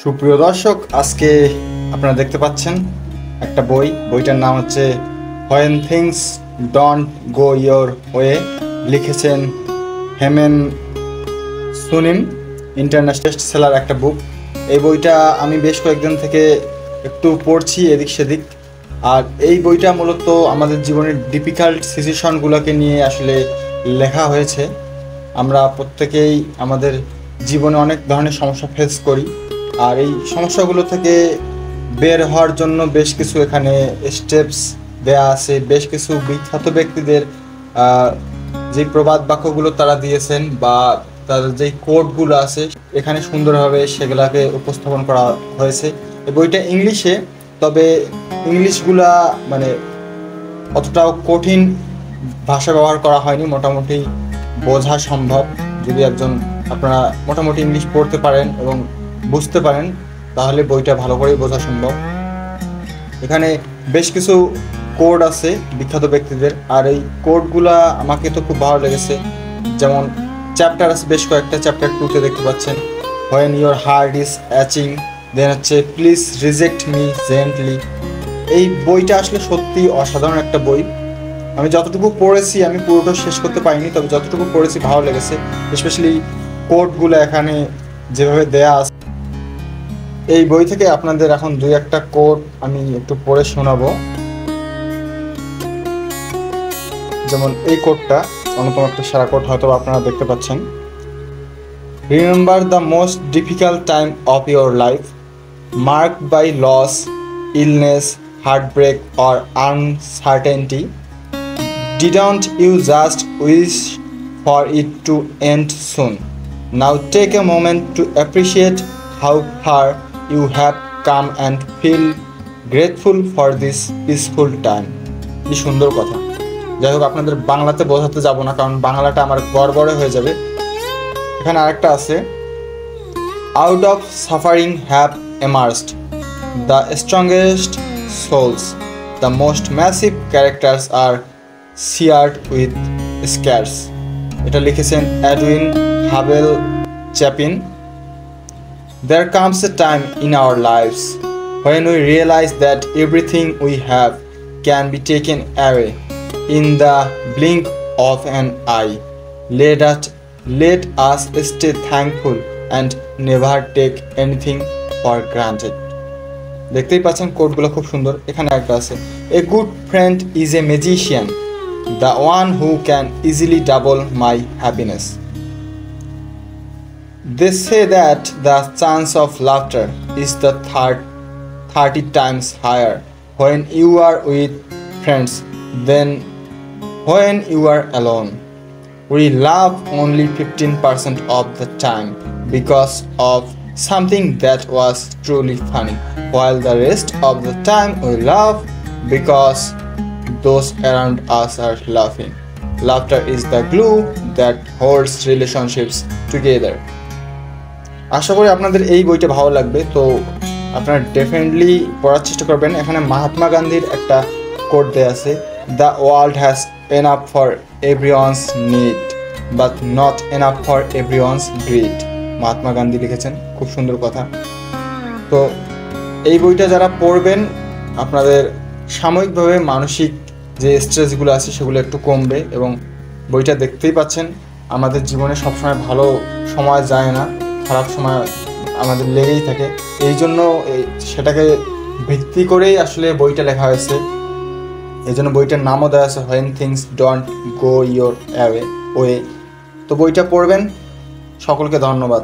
সুপ্রিয় দর্শক, আজকে আপনারা দেখতে পাচ্ছেন একটা বইটার নাম হচ্ছে when things don't go your way. লিখেছেন হেমেন সুনিম, ইন্টারন্যাশনাল বেস্ট সেলার একটা বুক। এই বইটা আমি বেশ কয়েকদিন থেকে একটু পড়ছি এদিক সেদিক। আর এই বইটা মূলত আমাদের জীবনের ডিফিকাল্ট সিচুয়েশনগুলোকে নিয়ে আসলে লেখা হয়েছে। আমরা প্রত্যেকেই আমাদের জীবনে অনেক ধরনের সমস্যা ফেস করি, আর এই সমস্যাগুলো থেকে বের হওয়ার জন্য বেশ কিছু এখানে স্টেপস দেয়া আছে। বেশ কিছু বিখ্যাত ব্যক্তিদের যে প্রবাদ বাক্যগুলো তারা দিয়েছেন বা তাদের যেই কোডগুলো আছে এখানে সুন্দরভাবে সেগুলাকে উপস্থাপন করা হয়েছে। এই বইটা ইংলিশে, তবে ইংলিশগুলা মানে অতটাও কঠিন ভাষা ব্যবহার করা হয়নি, মোটামুটি বোঝা সম্ভব। যদি আপনারা মোটামুটি ইংলিশ পড়তে পারেন এবং বুঝতে পারেন তাহলে বইটা ভালো করেই বোঝা সম্ভব। এখানে বেশ কিছু কোড আছে বিখ্যাত ব্যক্তিদের, আর এই কোডগুলা আমাকে তো খুব ভালো লেগেছে। যেমন চ্যাপ্টার আছে বেশ কয়েকটা। চ্যাপ্টার 2-তে দেখতে পাচ্ছেন হোয়েন ইয়োর হার্ট ইজ অ্যাচিং, দেন হচ্ছে প্লিজ রিজেক্ট মি জেন্টলি। এই বইটা আসলে সত্যি অসাধারণ একটা বই। আমি যতটুকু পড়েছি, আমি পুরোটা শেষ করতে পারিনি, তবে যতটুকু পড়েছি ভালো লেগেছে। স্পেশালি কোডগুলো এখানে যেভাবে দেয়া আছে। এই বই থেকে আপনাদের এখন 2-1টা কোড আমি একটু পড়ে শোনাবো। যেমন এই কোডটা অন্যতম একটা সেরা কোড, হয়তো আপনারা দেখতে পাচ্ছেন। Remember the most difficult time of your life, marked by loss, illness, heartbreak or uncertainty. Didn't you just wish for it to end soon? Now take a moment to appreciate how far you have come and feel grateful for this peaceful time. কি সুন্দর কথা। যাই হোক, আপনাদের বাংলাতে বোঝাতে যাব না, কারণ বাংলাটা আমার গড়বড়ে হয়ে যাবে। এখানে আরেকটা আছে, out of suffering have emerged the strongest souls, the most massive characters are seared with scars. এটা লিখেছেন Edwin Hubble Chapin. There comes a time in our lives when we realize that everything we have can be taken away in the blink of an eye. Let us stay thankful and never take anything for granted. দেখতেই পাচ্ছেন কোডগুলো খুব সুন্দর। এখানে একটা আছে, a good friend is a magician, the one who can easily double my happiness. They say that the chance of laughter is the 30 times higher when you are with friends than when you are alone. We laugh only 15% of the time because of something that was truly funny, while the rest of the time we laugh because those around us are laughing. Laughter is the glue that holds relationships together. আশা করি আপনাদের এই বইটা ভালো লাগবে, তো আপনারা definitely পড়ার চেষ্টা করবেন। এখানে মহাত্মা গান্ধীর একটা কোট দেয়া আছে, the world has enough for everyone's need but not enough for everyone's grid. Mahatma Gandhi লিখেছেন, খুব সুন্দর কথা। তো এই বইটা যারা পড়বেন, আপনাদের সাময়িকভাবে মানসিক যে স্ট্রেসগুলো আছে সেগুলো একটু কমবে। এবং বইটা দেখতেই পাচ্ছেন, আমাদের জীবনে সবসময় ভালো সময় যায় না, খারাপ সময় আমাদের লেগেই থাকে। এই জন্য সেটাকে ভিত্তি করেই আসলে বইটা লেখা হয়েছে। এই জন্য বইটার নামও দেওয়া আছে when things don't go your way. তো বইটা পড়বেন। সকলকে ধন্যবাদ।